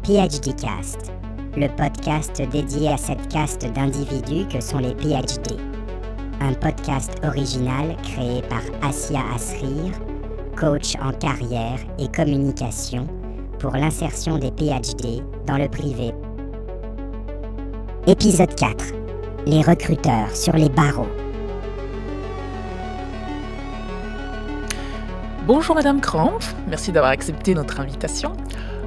PhD Cast, le podcast dédié à cette caste d'individus que sont les PhD. Un podcast original créé par Assia Asrir, coach en carrière et communication pour l'insertion des PhD dans le privé. Épisode 4. Les recruteurs sur les barreaux. Bonjour Madame Kramp, merci d'avoir accepté notre invitation.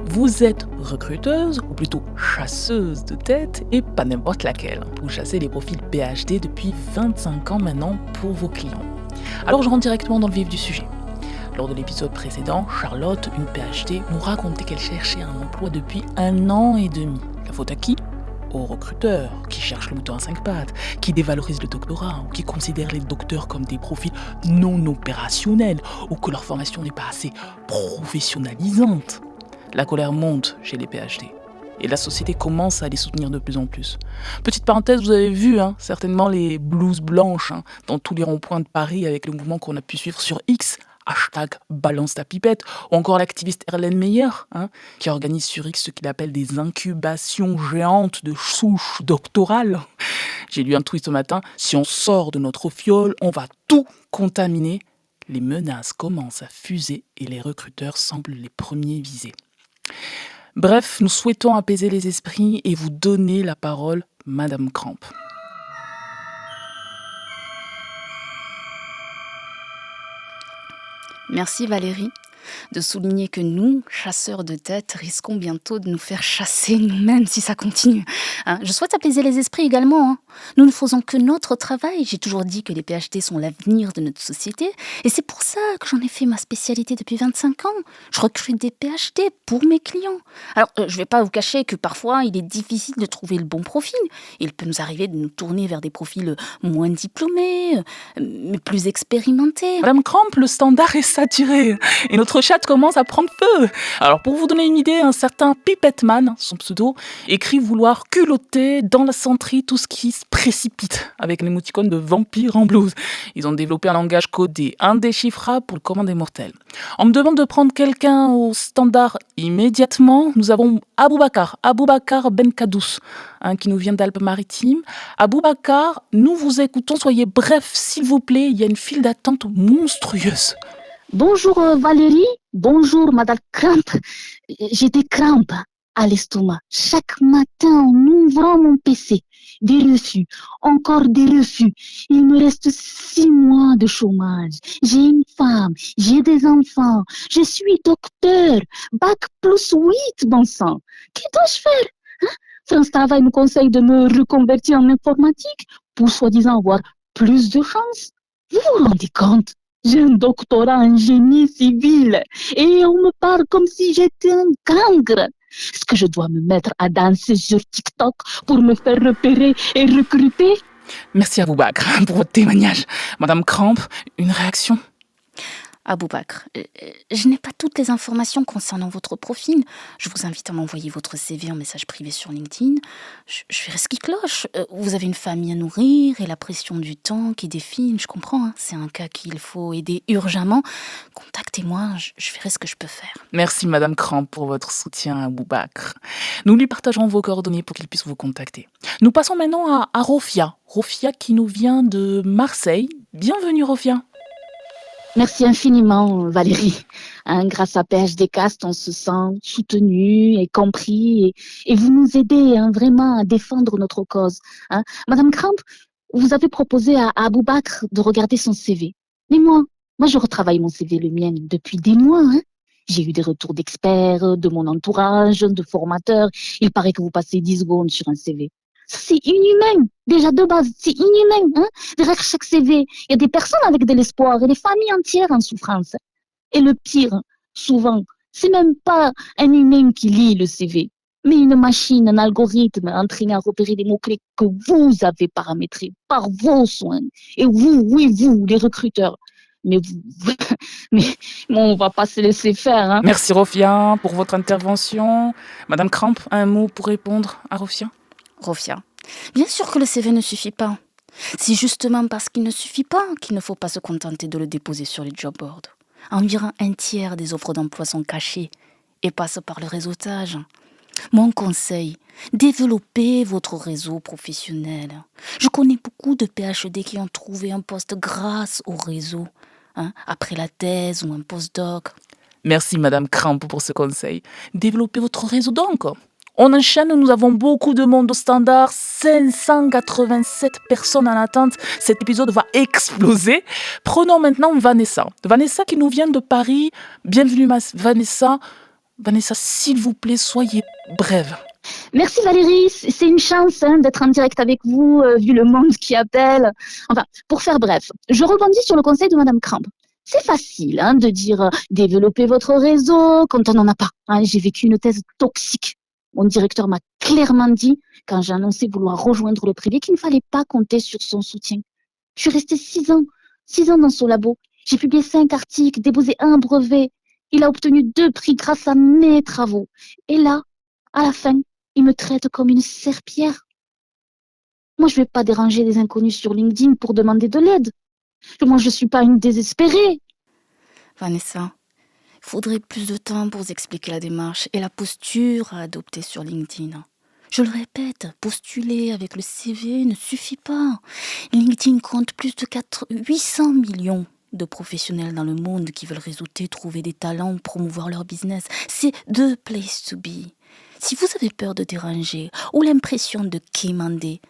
Vous êtes recruteuse, ou plutôt chasseuse de tête, et pas n'importe laquelle. Vous chassez les profils PhD depuis 25 ans maintenant pour vos clients. Alors je rentre directement dans le vif du sujet. Lors de l'épisode précédent, Charlotte, une PhD, nous racontait qu'elle cherchait un emploi depuis 1 an et demi. La faute à qui ? Aux recruteurs qui cherchent le mouton à 5 pattes, qui dévalorisent le doctorat ou qui considèrent les docteurs comme des profils non opérationnels ou que leur formation n'est pas assez professionnalisante. La colère monte chez les PhD et la société commence à les soutenir de plus en plus. Petite parenthèse, vous avez vu certainement les blouses blanches dans tous les ronds-points de Paris avec le mouvement qu'on a pu suivre sur X, #balance ta pipette, ou encore l'activiste Erlen Meyer, qui organise sur X ce qu'il appelle des incubations géantes de souches doctorales. J'ai lu un tweet ce matin, si on sort de notre fiole, on va tout contaminer. Les menaces commencent à fuser et les recruteurs semblent les premiers visés. Bref, nous souhaitons apaiser les esprits et vous donner la parole, Madame Kramp. Merci Valérie de souligner que nous, chasseurs de tête, risquons bientôt de nous faire chasser nous-mêmes si ça continue. Je souhaite apaiser les esprits également. Nous ne faisons que notre travail. J'ai toujours dit que les PhD sont l'avenir de notre société et c'est pour ça que j'en ai fait ma spécialité depuis 25 ans. Je recrute des PhD pour mes clients. Alors, je ne vais pas vous cacher que parfois, il est difficile de trouver le bon profil. Il peut nous arriver de nous tourner vers des profils moins diplômés, mais plus expérimentés. Madame Kramp, le standard est saturé et notre chat commence à prendre feu. Alors pour vous donner une idée, un certain Pipetman, son pseudo, écrit vouloir culotter dans la centrie tout ce qui se précipite avec l'émoticône de vampire en blouse. Ils ont développé un langage codé indéchiffrable pour le commun des mortels. On me demande de prendre quelqu'un au standard immédiatement. Nous avons Aboubacar Benkadous, qui nous vient d'Alpes-Maritimes. Aboubacar, nous vous écoutons, soyez bref s'il vous plaît, il y a une file d'attente monstrueuse. Bonjour Valérie, bonjour Madame Kramp. J'ai des crampes à l'estomac. Chaque matin en ouvrant mon PC, des refus, encore des refus. Il me reste 6 mois de chômage. J'ai une femme, j'ai des enfants. Je suis docteur, bac +8, bon sang. Que dois-je faire France Travail me conseille de me reconvertir en informatique pour soi-disant avoir plus de chance. Vous vous rendez compte? J'ai un doctorat en génie civil et on me parle comme si j'étais un cancre. Est-ce que je dois me mettre à danser sur TikTok pour me faire repérer et recruter? Merci Aboubacar pour votre témoignage. Madame Kramp, une réaction? Aboubacar, je n'ai pas toutes les informations concernant votre profil. Je vous invite à m'envoyer votre CV en message privé sur LinkedIn. Je verrai ce qui cloche. Vous avez une famille à nourrir et la pression du temps qui défile, je comprends. C'est un cas qu'il faut aider urgemment. Contactez-moi, je verrai ce que je peux faire. Merci Madame Kramp pour votre soutien à Aboubacar. Nous lui partagerons vos coordonnées pour qu'il puisse vous contacter. Nous passons maintenant à Rofia. Rofia qui nous vient de Marseille. Bienvenue Rofia. Merci infiniment, Valérie. Grâce à PhD Cast, on se sent soutenu et compris et vous nous aidez vraiment à défendre notre cause. Madame Kramp, vous avez proposé à Aboubacar de regarder son CV. Mais moi, je retravaille mon CV, le mien, depuis des mois. J'ai eu des retours d'experts, de mon entourage, de formateurs. Il paraît que vous passez 10 secondes sur un CV. C'est inhumain. Déjà de base, c'est inhumain. Derrière chaque CV, il y a des personnes avec de l'espoir et des familles entières en souffrance. Et le pire, souvent, c'est même pas un humain qui lit le CV, mais une machine, un algorithme entraîné à repérer des mots-clés que vous avez paramétrés par vos soins. Et vous, les recruteurs. Mais on va pas se laisser faire. Merci Rofia pour votre intervention. Madame Kramp, un mot pour répondre à Rofia? Rofia, bien sûr que le CV ne suffit pas. C'est justement parce qu'il ne suffit pas qu'il ne faut pas se contenter de le déposer sur les job boards. Environ 1/3 des offres d'emploi sont cachées et passent par le réseautage. Mon conseil, développez votre réseau professionnel. Je connais beaucoup de PhD qui ont trouvé un poste grâce au réseau, après la thèse ou un postdoc. Merci Madame Cramp pour ce conseil. Développez votre réseau donc. On enchaîne, nous avons beaucoup de monde au standard, 587 personnes en attente. Cet épisode va exploser. Prenons maintenant Vanessa. Vanessa qui nous vient de Paris. Bienvenue Vanessa. Vanessa, s'il vous plaît, soyez brève. Merci Valérie, c'est une chance d'être en direct avec vous, vu le monde qui appelle. Enfin, pour faire bref, je rebondis sur le conseil de Madame Cramp. C'est facile de dire développer votre réseau quand on n'en a pas. J'ai vécu une thèse toxique. Mon directeur m'a clairement dit, quand j'ai annoncé vouloir rejoindre le privé, qu'il ne fallait pas compter sur son soutien. Je suis restée 6 ans dans ce labo. J'ai publié 5 articles, déposé 1 brevet. Il a obtenu 2 prix grâce à mes travaux. Et là, à la fin, il me traite comme une serpillière. Moi, je ne vais pas déranger des inconnus sur LinkedIn pour demander de l'aide. Moi, je ne suis pas une désespérée. Vanessa, il faudrait plus de temps pour vous expliquer la démarche et la posture à adopter sur LinkedIn. Je le répète, postuler avec le CV ne suffit pas. LinkedIn compte plus de 800 millions de professionnels dans le monde qui veulent réseauter, trouver des talents, promouvoir leur business. C'est the place to be. Si vous avez peur de déranger ou l'impression de quémander,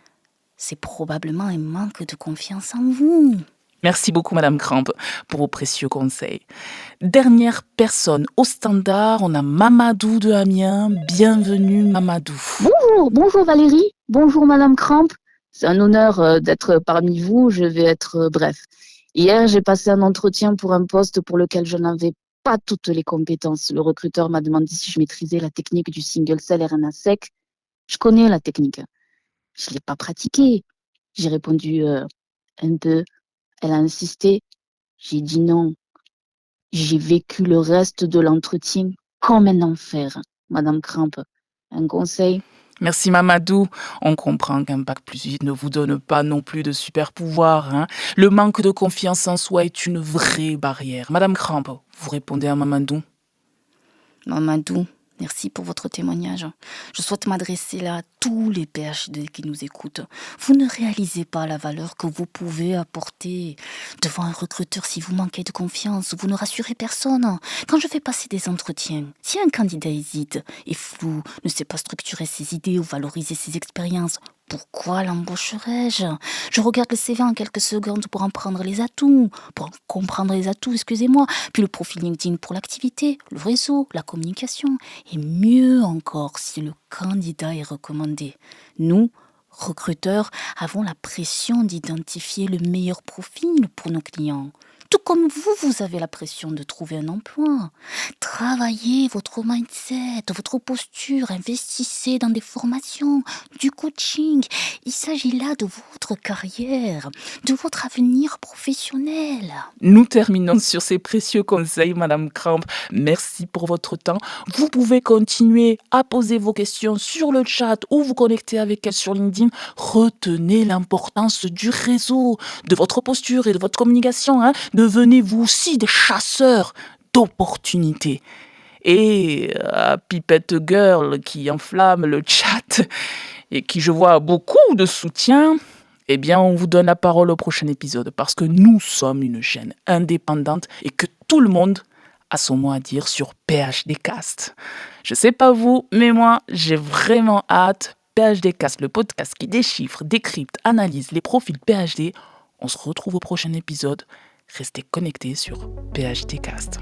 c'est probablement un manque de confiance en vous. Merci beaucoup Madame Cramp pour vos précieux conseils. Dernière personne au standard, on a Mamadou de Amiens. Bienvenue Mamadou. Bonjour Valérie, bonjour Madame Cramp. C'est un honneur d'être parmi vous, je vais être bref. Hier, j'ai passé un entretien pour un poste pour lequel je n'avais pas toutes les compétences. Le recruteur m'a demandé si je maîtrisais la technique du single cell RNA sec. Je connais la technique. Je ne l'ai pas pratiquée. J'ai répondu un peu. Elle a insisté. J'ai dit non. J'ai vécu le reste de l'entretien comme un enfer. Madame Cramp, un conseil? Merci Mamadou. On comprend qu'un bac plus 8 ne vous donne pas non plus de super pouvoir. Le manque de confiance en soi est une vraie barrière. Madame Cramp, vous répondez à Mamadou? Mamadou, merci pour votre témoignage. Je souhaite m'adresser là à tous les PhD qui nous écoutent. Vous ne réalisez pas la valeur que vous pouvez apporter devant un recruteur si vous manquez de confiance. Vous ne rassurez personne. Quand je fais passer des entretiens, si un candidat hésite, est flou, ne sait pas structurer ses idées ou valoriser ses expériences, pourquoi l'embaucherais-je? Je regarde le CV en quelques secondes pour en comprendre les atouts, puis le profil LinkedIn pour l'activité, le réseau, la communication, et mieux encore si le candidat est recommandé. Nous, recruteurs, avons la pression d'identifier le meilleur profil pour nos clients. Tout comme vous avez la pression de trouver un emploi. Travaillez votre mindset, votre posture, investissez dans des formations, du coaching. Il s'agit là de votre carrière, de votre avenir professionnel. Nous terminons sur ces précieux conseils, Madame Cramp. Merci pour votre temps. Vous pouvez continuer à poser vos questions sur le chat ou vous connecter avec elle sur LinkedIn. Retenez l'importance du réseau, de votre posture et de votre communication. Devenez vous aussi des chasseurs d'opportunités. Et à Pipette Girl qui enflamme le chat et qui, je vois, a beaucoup de soutien, eh bien, on vous donne la parole au prochain épisode parce que nous sommes une chaîne indépendante et que tout le monde a son mot à dire sur PhDcast. Je sais pas vous, mais moi, j'ai vraiment hâte. PhDcast, le podcast qui déchiffre, décrypte, analyse les profils PhD. On se retrouve au prochain épisode. Restez connectés sur PhDcast.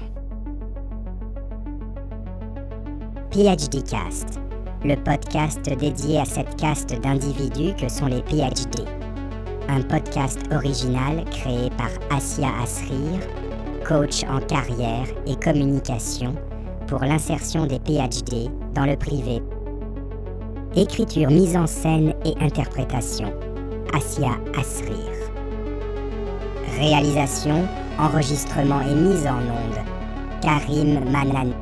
PhDcast, le podcast dédié à cette caste d'individus que sont les PhD. Un podcast original créé par Assia Asrir, coach en carrière et communication pour l'insertion des PhD dans le privé. Écriture, mise en scène et interprétation, Assia Asrir. Réalisation, enregistrement et mise en onde, Karim Manan.